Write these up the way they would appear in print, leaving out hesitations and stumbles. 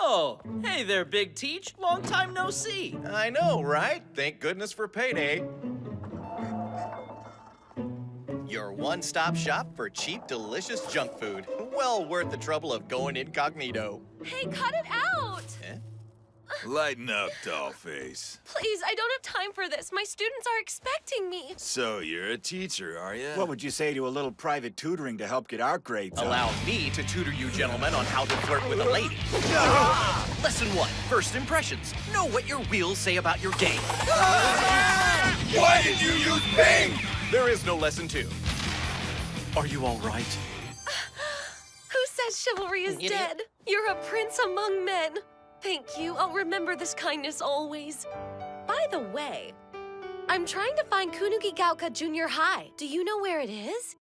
Oh, hey there, Big Teach. Long time no see. I know, right? Thank goodness for payday. Your one-stop shop for cheap, delicious junk food. Well worth the trouble of going incognito. Hey, cut it out! Eh? Lighten up, dollface. Please, I don't have time for this. My students are expecting me. So you're a teacher, are you? What would you say to a little private tutoring to help get our grades up? Allow me to tutor you gentlemen on how to flirt with a lady. Lesson 1, first impressions. Know what your wheels say about your game. Why did you use Bing? There is no lesson 2. Are you all right? Who says chivalry is dead? You're a prince among men. Thank you. I'll remember this kindness always. By the way, I'm trying to find Kunugigaoka Junior High. Do you know where it is?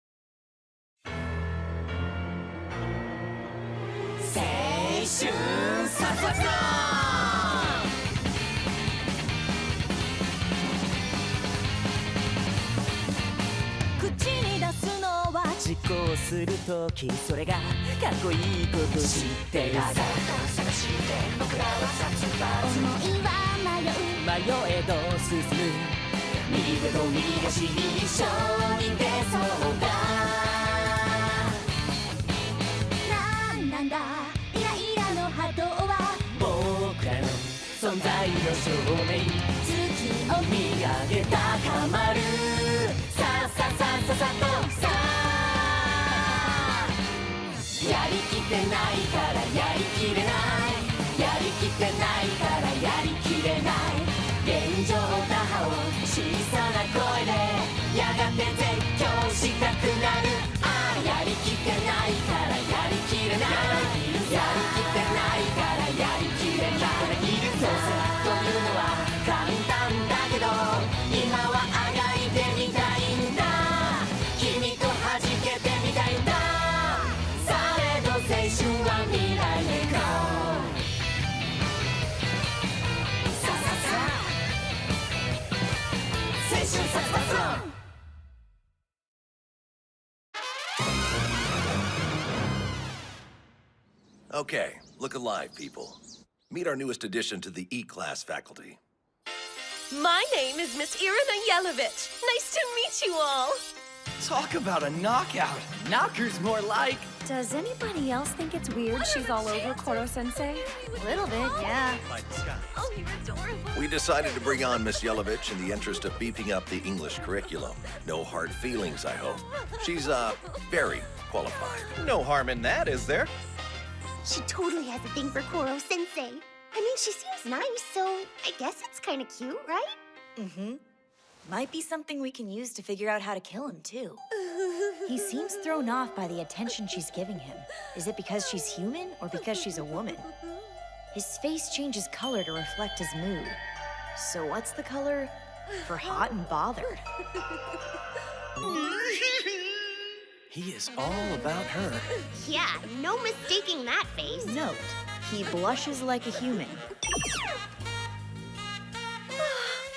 Okay, look alive, people. Meet our newest addition to the E-class faculty. My name is Miss Irina Yelovich. Nice to meet you all. Talk about a knockout. Knocker's more like... Does anybody else think it's weird she's all over Koro-sensei? A Little bit, yeah. Oh, you're adorable. We decided to bring on Miss Yelovich in the interest of beefing up the English curriculum. No hard feelings, I hope. She's, very qualified. No harm in that, is there? She totally has a thing for Koro-sensei. I mean, she seems nice, so I guess it's kind of cute, right? Mm-hmm. Might be something we can use to figure out how to kill him, too. He seems thrown off by the attention she's giving him. Is it because she's human or because she's a woman? His face changes color to reflect his mood. So what's the color for hot and bothered? He is all about her. Yeah, no mistaking that face. Note, he blushes like a human.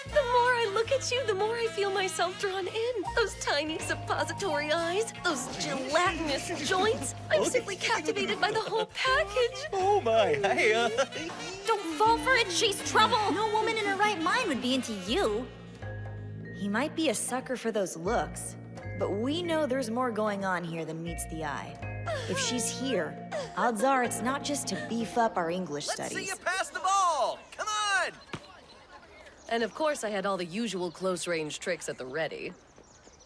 The more I look at you, the more I feel myself drawn in. Those tiny suppository eyes, those gelatinous joints. I'm simply captivated by the whole package. Oh my, Don't fall for it, chase trouble! No woman in her right mind would be into you. He might be a sucker for those looks, but we know there's more going on here than meets the eye. If she's here, odds are it's not just to beef up our English studies. Let's see you pass the ball! Come on! And of course I had all the usual close-range tricks at the ready.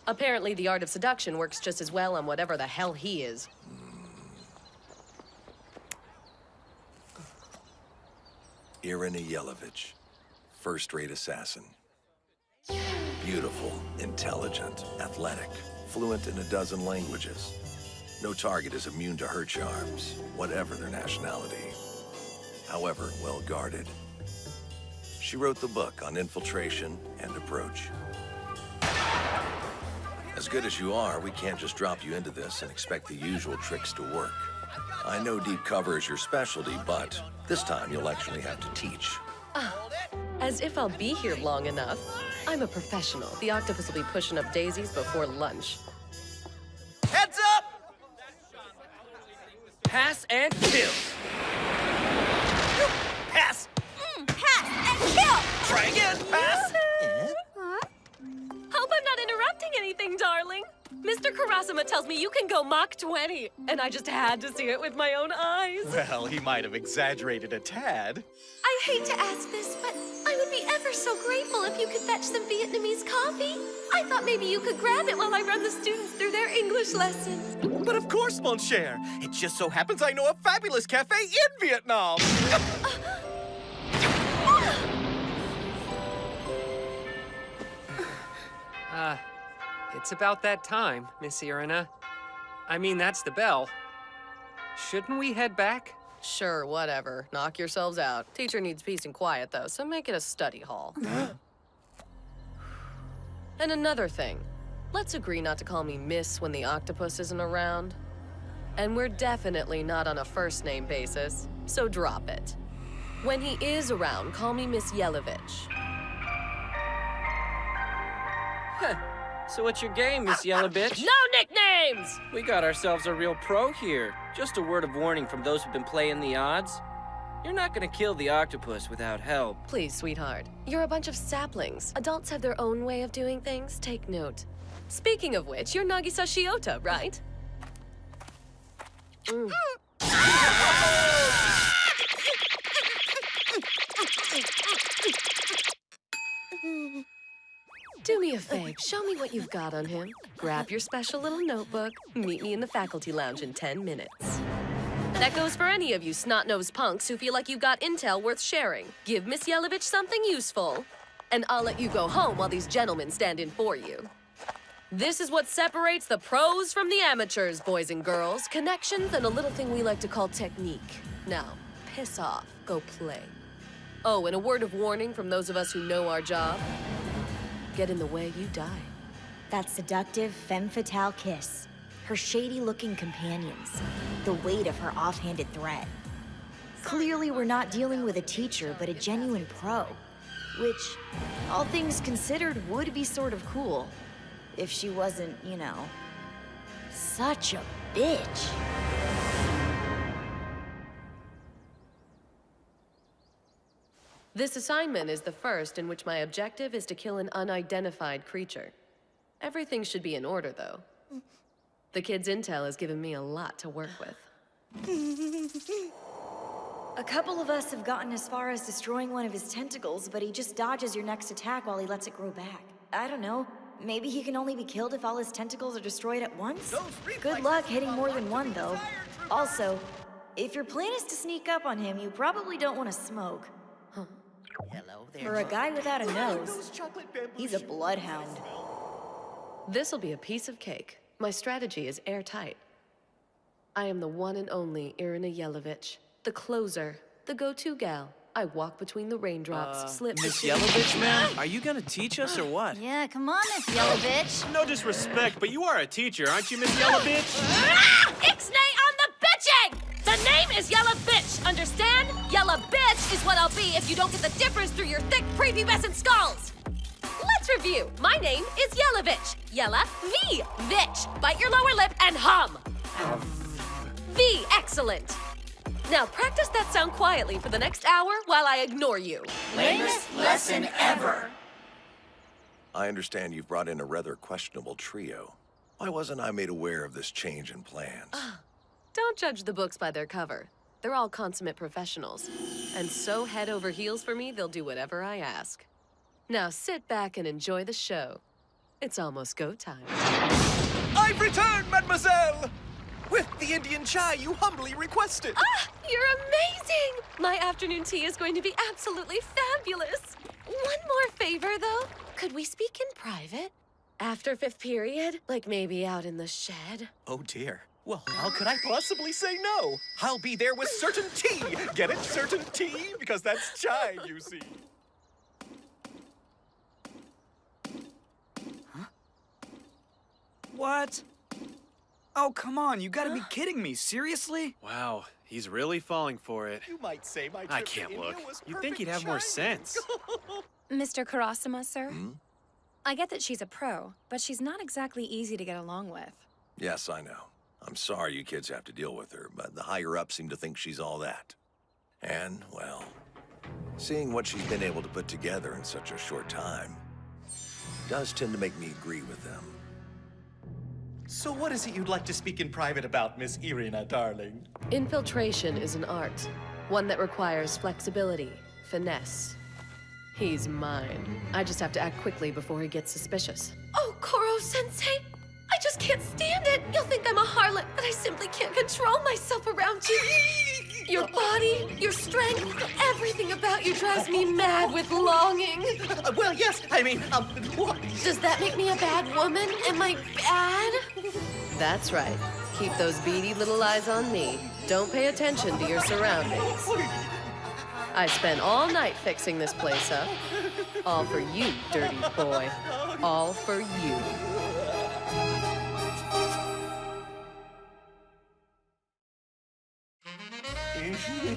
Apparently the art of seduction works just as well on whatever the hell he is. Irina Yelovich, first-rate assassin. Beautiful, intelligent, athletic, fluent in a dozen languages. No target is immune to her charms, whatever their nationality. However well-guarded. She wrote the book on infiltration and approach. As good as you are, we can't just drop you into this and expect the usual tricks to work. I know deep cover is your specialty, but this time you'll actually have to teach. As if I'll be here long enough. I'm a professional. The octopus will be pushing up daisies before lunch. Heads up! Pass and kill. Pass! Pass and kill! Try again! Pass! Hope I'm not interrupting anything, darling. Mr. Karasuma tells me you can go Mach 20, and I just had to see it with my own eyes. Well, he might have exaggerated a tad. I hate to ask this, but I would be ever so grateful if you could fetch some Vietnamese coffee. I thought maybe you could grab it while I run the students through their English lesson. But of course, mon cher. It just so happens I know a fabulous cafe in Vietnam. It's about that time, Miss Irina. I mean, that's the bell. Shouldn't we head back? Sure, whatever. Knock yourselves out. Teacher needs peace and quiet, though, so make it a study hall. And another thing. Let's agree not to call me Miss when the octopus isn't around. And we're definitely not on a first-name basis, so drop it. When he is around, call me Miss Yelovich. Huh. So what's your game, Miss Yellow Bitch? No nicknames! We got ourselves a real pro here. Just a word of warning from those who've been playing the odds. You're not gonna kill the octopus without help. Please, sweetheart. You're a bunch of saplings. Adults have their own way of doing things. Take note. Speaking of which, you're Nagisa Shiota, right? Do me a fave. Show me what you've got on him. Grab your special little notebook. Meet me in the faculty lounge in 10 minutes. That goes for any of you snot-nosed punks who feel like you've got intel worth sharing. Give Miss Yelovich something useful, and I'll let you go home while these gentlemen stand in for you. This is what separates the pros from the amateurs, boys and girls. Connections and a little thing we like to call technique. Now, piss off. Go play. Oh, and a word of warning from those of us who know our job. Get in the way, you die. That seductive femme fatale kiss. Her shady-looking companions. The weight of her offhanded threat. Clearly, we're not dealing with a teacher, but a genuine pro. Which, all things considered, would be sort of cool. If she wasn't, you know, such a bitch. This assignment is the first in which my objective is to kill an unidentified creature. Everything should be in order, though. The kid's intel has given me a lot to work with. A couple of us have gotten as far as destroying one of his tentacles, but he just dodges your next attack while he lets it grow back. I don't know. Maybe he can only be killed if all his tentacles are destroyed at once? Good luck hitting more than one, though. Also, if your plan is to sneak up on him, you probably don't want to smoke. Hello there. For a guy without a nose, he's a bloodhound. This'll be a piece of cake. My strategy is airtight. I am the one and only Irina Yelovich, the closer, the go-to gal. I walk between the raindrops, slip Miss Yelovich, ma'am? Are you gonna teach us or what? Yeah, come on, Miss Yelovich. No disrespect, but you are a teacher, aren't you, Miss Yelovich? Ixnay on the bitching! The name is Yella Bitch, understand? Yella Bitch is what I'll be if you don't get the difference through your thick prepubescent skulls. Let's review. My name is Yelovich. Yella, V, Vitch. Bite your lower lip and hum. V, excellent. Now practice that sound quietly for the next hour while I ignore you. Lamest lesson ever. I understand you've brought in a rather questionable trio. Why wasn't I made aware of this change in plans? Don't judge the books by their cover. They're all consummate professionals. And so head over heels for me, they'll do whatever I ask. Now sit back and enjoy the show. It's almost go time. I've returned, mademoiselle! With the Indian chai you humbly requested. Ah, you're amazing! My afternoon tea is going to be absolutely fabulous. One more favor, though. Could we speak in private? After fifth period? Like maybe out in the shed? Oh dear. Well, how could I possibly say no? I'll be there with certainty. Get it? Certainty? Because that's chai, you see. What? Oh, come on, you gotta be kidding me. Seriously? Wow, he's really falling for it. You might say my trip I to can't India look. was You'd think perfect he'd have more timing. sense. Mr. Karasuma, sir? Hmm? I get that she's a pro, but she's not exactly easy to get along with. Yes, I know. I'm sorry you kids have to deal with her, but the higher-ups seem to think she's all that. And, well, seeing what she's been able to put together in such a short time does tend to make me agree with them. So what is it you'd like to speak in private about, Miss Irina, darling? Infiltration is an art, one that requires flexibility, finesse. He's mine. I just have to act quickly before he gets suspicious. Oh, Koro-sensei! I just can't stand it! You'll think I'm a harlot, but I simply can't control myself around you. Your body, your strength, everything about you drives me mad with longing. Well, yes, I mean, what? Does that make me a bad woman? Am I bad? That's right. Keep those beady little eyes on me. Don't pay attention to your surroundings. I spent all night fixing this place up. All for you, dirty boy. All for you.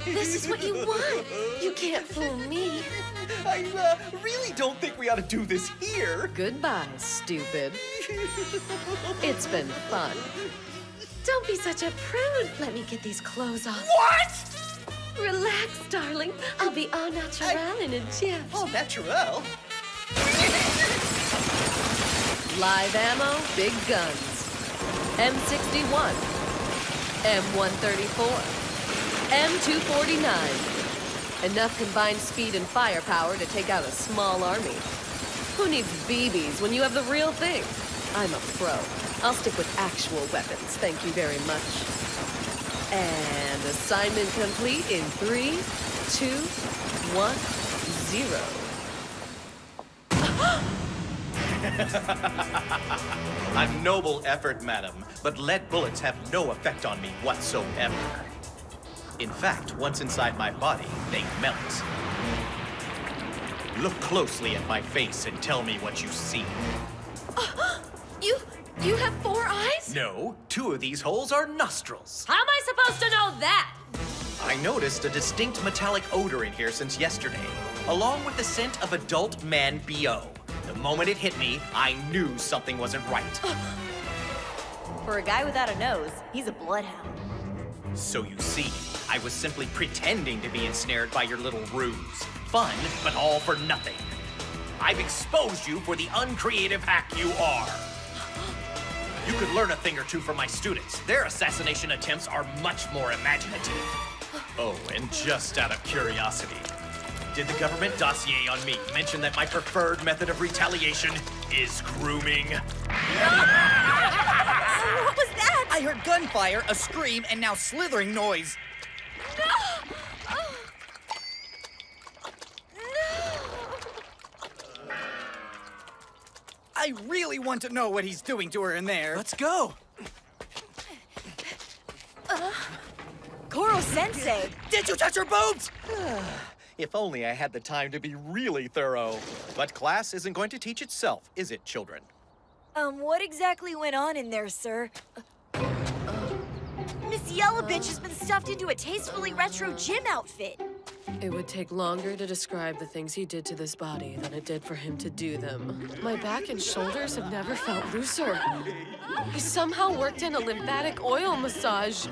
This is what you want. You can't fool me. I really don't think we ought to do this here. Goodbye, stupid. It's been fun. Don't be such a prude. Let me get these clothes off. What? Relax, darling. I'll be au naturel in a jiff. Au naturel? Live ammo, big guns. M61, M134, M249. Enough combined speed and firepower to take out a small army. Who needs BBs when you have the real thing? I'm a pro. I'll stick with actual weapons, thank you very much. And assignment complete in 3, 2, 1, 0. A noble effort, madam, but lead bullets have no effect on me whatsoever. In fact, once inside my body, they melt. Look closely at my face and tell me what you see. You have 4 eyes? No, 2 of these holes are nostrils. How am I supposed to know that? I noticed a distinct metallic odor in here since yesterday, along with the scent of adult man BO. The moment it hit me, I knew something wasn't right. For a guy without a nose, he's a bloodhound. So you see, I was simply pretending to be ensnared by your little ruse. Fun, but all for nothing. I've exposed you for the uncreative hack you are. You could learn a thing or two from my students. Their assassination attempts are much more imaginative. Oh, and just out of curiosity, did the government dossier on me mention that my preferred method of retaliation is grooming? What was that? I heard gunfire, a scream, and now slithering noise. No! I really want to know what he's doing to her in there. Let's go. Koro-sensei! Did you touch her boobs? If only I had the time to be really thorough. But class isn't going to teach itself, is it, children? What exactly went on in there, sir? Miss Yellowbitch has been stuffed into a tastefully retro gym outfit. It would take longer to describe the things he did to this body than it did for him to do them. My back and shoulders have never felt looser. He somehow worked in a lymphatic oil massage.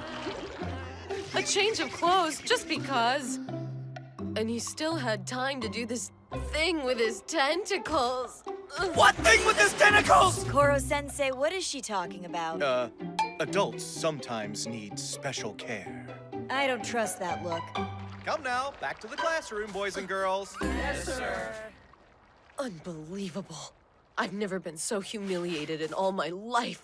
A change of clothes, just because. And he still had time to do this thing with his tentacles. What thing with his tentacles? Koro-sensei, what is she talking about? Adults sometimes need special care. I don't trust that look. Come now, back to the classroom, boys and girls. Yes, sir. Unbelievable. I've never been so humiliated in all my life.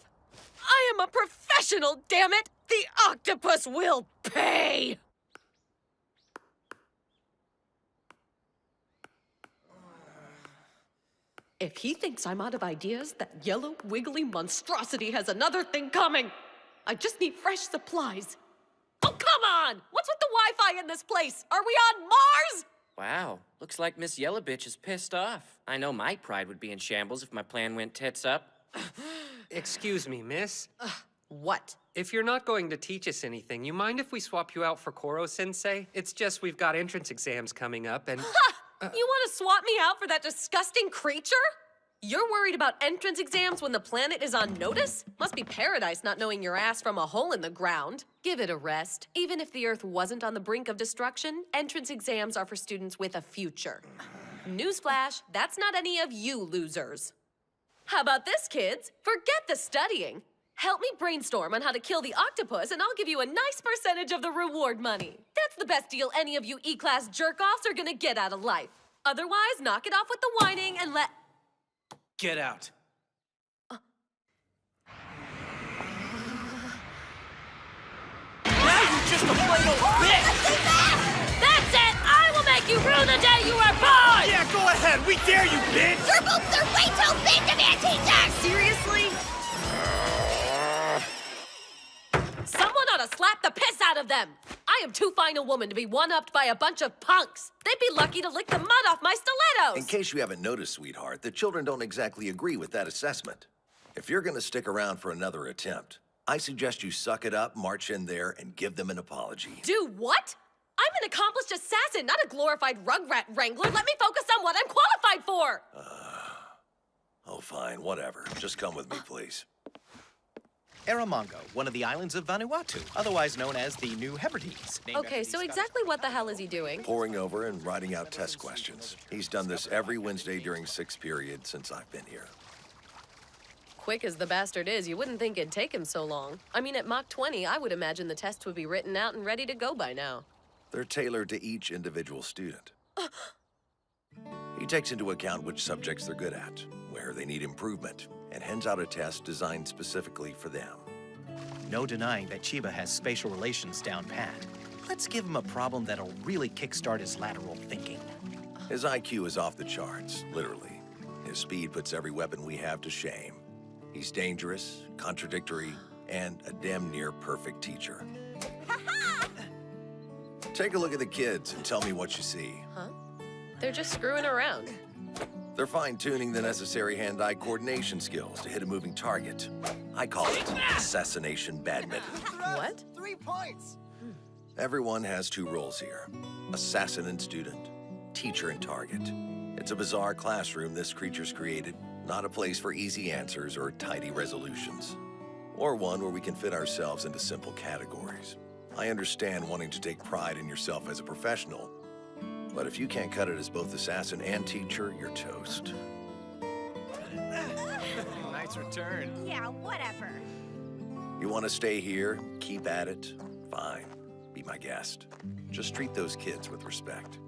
I am a professional, damn it! The octopus will pay! If he thinks I'm out of ideas, that yellow, wiggly monstrosity has another thing coming. I just need fresh supplies. Oh, come on! What's with the Wi-Fi in this place? Are we on Mars? Wow, looks like Miss Yellowbitch is pissed off. I know my pride would be in shambles if my plan went tits up. Excuse me, miss. What? If you're not going to teach us anything, you mind if we swap you out for Koro-sensei? It's just we've got entrance exams coming up and... You want to swap me out for that disgusting creature? You're worried about entrance exams when the planet is on notice? Must be paradise not knowing your ass from a hole in the ground. Give it a rest. Even if the Earth wasn't on the brink of destruction, entrance exams are for students with a future. Newsflash, that's not any of you losers. How about this, kids? Forget the studying. Help me brainstorm on how to kill the octopus, and I'll give you a nice percentage of the reward money. That's the best deal any of you E-class jerk-offs are gonna get out of life. Otherwise, knock it off with the whining and let... Get out. Now you're just a plain old bitch! That's it! I will make you rue the day you were born! Yeah, go ahead. We dare you, bitch! Your boobs are way too big to be a teacher! Seriously? Someone ought to slap the piss out of them! I am too fine a woman to be one-upped by a bunch of punks. They'd be lucky to lick the mud off my stilettos! In case you haven't noticed, sweetheart, the children don't exactly agree with that assessment. If you're gonna stick around for another attempt, I suggest you suck it up, march in there, and give them an apology. Do what? I'm an accomplished assassin, not a glorified rugrat wrangler. Let me focus on what I'm qualified for! Oh, fine, whatever. Just come with me, please. Eramongo, one of the islands of Vanuatu, otherwise known as the New Hebrides. Okay, so exactly what the hell is he doing? Poring over and writing out test questions. He's done this every Wednesday during 6th period since I've been here. Quick as the bastard is, you wouldn't think it'd take him so long. I mean, at Mach 20, I would imagine the tests would be written out and ready to go by now. They're tailored to each individual student. He takes into account which subjects they're good at, where they need improvement, and hands out a test designed specifically for them. No denying that Chiba has spatial relations down pat. Let's give him a problem that'll really kickstart his lateral thinking. His IQ is off the charts, literally. His speed puts every weapon we have to shame. He's dangerous, contradictory, and a damn near perfect teacher. Take a look at the kids and tell me what you see. Huh? They're just screwing around. They're fine-tuning the necessary hand-eye coordination skills to hit a moving target. I call it assassination badminton. What? 3 points! Everyone has 2 roles here. Assassin and student, teacher and target. It's a bizarre classroom this creature's created, not a place for easy answers or tidy resolutions. Or one where we can fit ourselves into simple categories. I understand wanting to take pride in yourself as a professional, but if you can't cut it as both assassin and teacher, you're toast. Nice return. Yeah, whatever. You want to stay here? Keep at it? Fine. Be my guest. Just treat those kids with respect.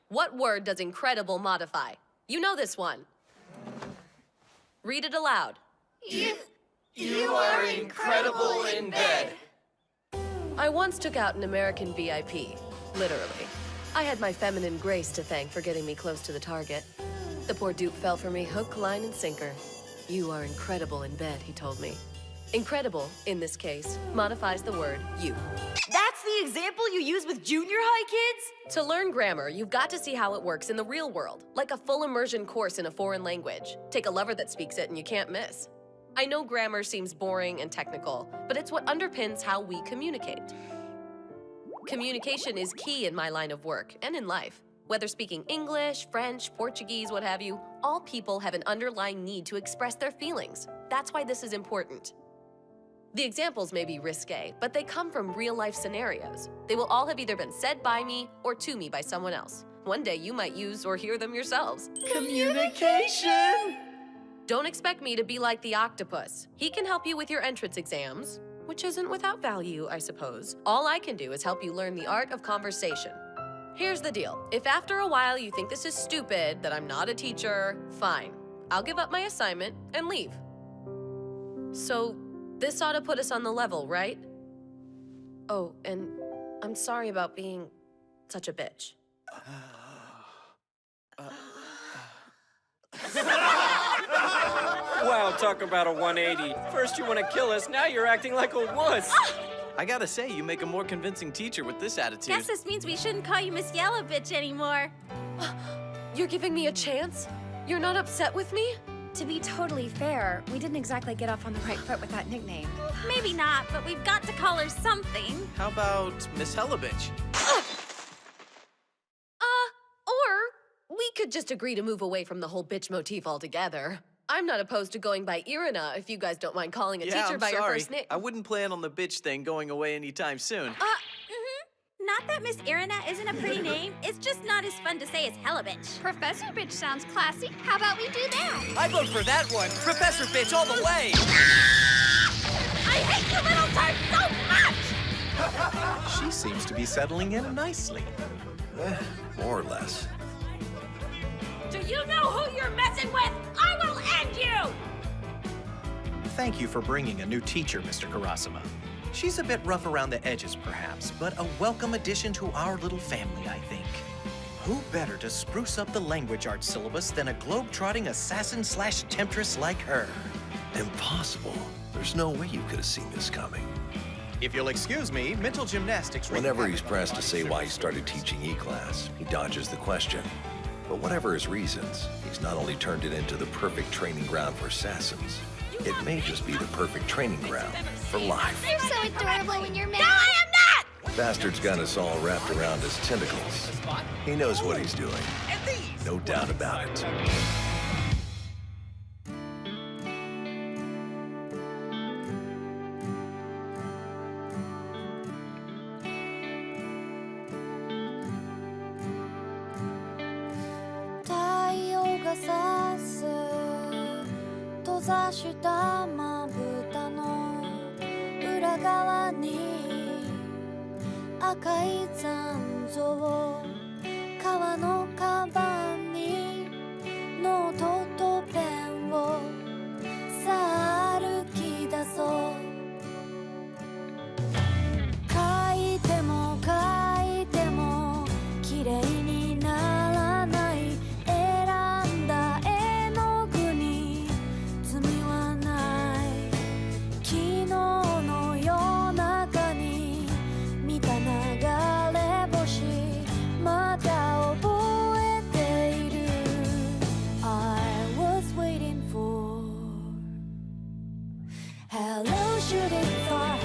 What word does incredible modify? You know this one. Read it aloud. You are incredible in bed. I once took out an American VIP, literally. I had my feminine grace to thank for getting me close to the target. The poor dupe fell for me hook, line, and sinker. You are incredible in bed, he told me. Incredible, in this case, modifies the word you. That's the example you use with junior high kids? To learn grammar, you've got to see how it works in the real world, like a full immersion course in a foreign language. Take a lover that speaks it and you can't miss. I know grammar seems boring and technical, but it's what underpins how we communicate. Communication is key in my line of work and in life. Whether speaking English, French, Portuguese, what have you, all people have an underlying need to express their feelings. That's why this is important. The examples may be risque, but they come from real-life scenarios. They will all have either been said by me or to me by someone else. One day you might use or hear them yourselves. Communication! Don't expect me to be like the octopus. He can help you with your entrance exams, which isn't without value, I suppose. All I can do is help you learn the art of conversation. Here's the deal. If after a while you think this is stupid, that I'm not a teacher, fine. I'll give up my assignment and leave. So, this ought to put us on the level, right? Oh, and I'm sorry about being such a bitch. Wow, talk about a 180. First you want to kill us, now you're acting like a wuss. I gotta say, you make a more convincing teacher with this attitude. Guess this means we shouldn't call you Miss Yellow Bitch anymore. You're giving me a chance? You're not upset with me? To be totally fair, we didn't exactly get off on the right foot with that nickname. Maybe not, but we've got to call her something. How about Miss Helabitch? Or we could just agree to move away from the whole bitch motif altogether. I'm not opposed to going by Irina if you guys don't mind calling a teacher by your first name. I wouldn't plan on the bitch thing going away anytime soon. Not that Miss Irina isn't a pretty name, it's just not as fun to say as Helabitch. Professor Bitch sounds classy. How about we do that? I vote for that one. Professor Bitch all the way. I hate you little turds so much! She seems to be settling in nicely. More or less. Do you know who you're messing with? I will end you! Thank you for bringing a new teacher, Mr. Karasuma. She's a bit rough around the edges, perhaps, but a welcome addition to our little family, I think. Who better to spruce up the language arts syllabus than a globe-trotting assassin/temptress like her? Impossible. There's no way you could have seen this coming. If you'll excuse me, mental gymnastics... Whenever he's pressed to say why he started teaching E-Class, he dodges the question. But whatever his reasons, he's not only turned it into the perfect training ground for assassins, it may just be the perfect training ground for life. You're so adorable when you're mad. No, I am not! Bastard's got us all wrapped around his tentacles. He knows what he's doing. No doubt about it. Hello, shooting star,